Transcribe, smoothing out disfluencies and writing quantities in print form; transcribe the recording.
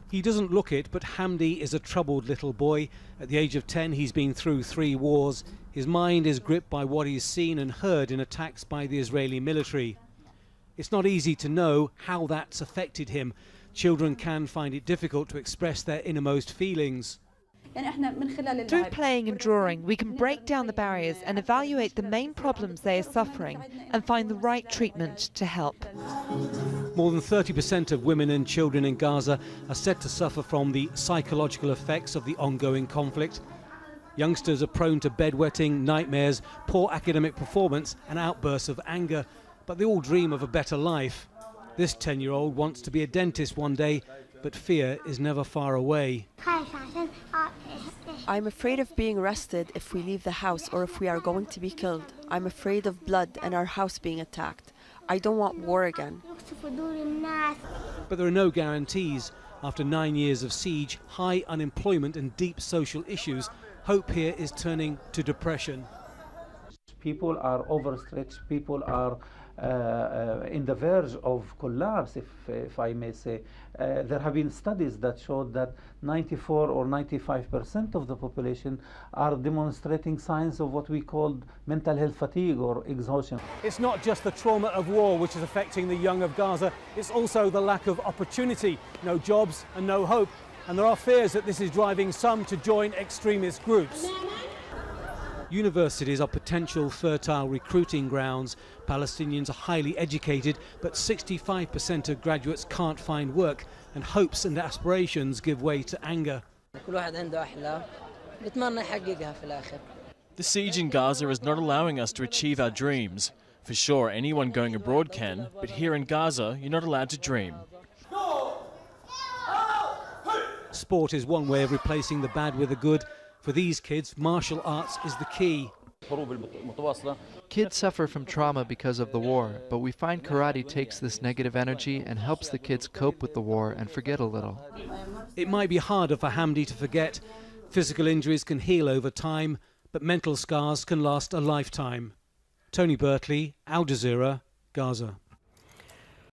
He doesn't look it, but Hamdi is a troubled little boy. At the age of 10, he's been through 3 wars. His mind is gripped by what he's seen and heard in attacks by the Israeli military. It's not easy to know how that's affected him. Children can find it difficult to express their innermost feelings. Through playing and drawing, we can break down the barriers and evaluate the main problems they are suffering and find the right treatment to help. More than 30% of women and children in Gaza are said to suffer from the psychological effects of the ongoing conflict. Youngsters are prone to bedwetting, nightmares, poor academic performance and outbursts of anger, but they all dream of a better life. This 10-year-old wants to be a dentist one day, but fear is never far away. I'm afraid of being arrested if we leave the house or if we are going to be killed. I'm afraid of blood and our house being attacked. I don't want war again. But there are no guarantees. After 9 years of siege, high unemployment and deep social issues, hope here is turning to depression. People are overstretched, people are in the verge of collapse, if I may say. There have been studies that showed that 94 or 95% of the population are demonstrating signs of what we call mental health fatigue or exhaustion. It's not just the trauma of war which is affecting the young of Gaza, it's also the lack of opportunity, no jobs and no hope. And there are fears that this is driving some to join extremist groups. Universities are potential fertile recruiting grounds. Palestinians are highly educated, but 65% of graduates can't find work, and hopes and aspirations give way to anger. The siege in Gaza is not allowing us to achieve our dreams. For sure, anyone going abroad can, but here in Gaza, you're not allowed to dream. Sport is one way of replacing the bad with the good. For these kids, martial arts is the key. Kids suffer from trauma because of the war, but we find karate takes this negative energy and helps the kids cope with the war and forget a little. It might be harder for Hamdi to forget. Physical injuries can heal over time, but mental scars can last a lifetime. Tony Bertley, Al Jazeera, Gaza.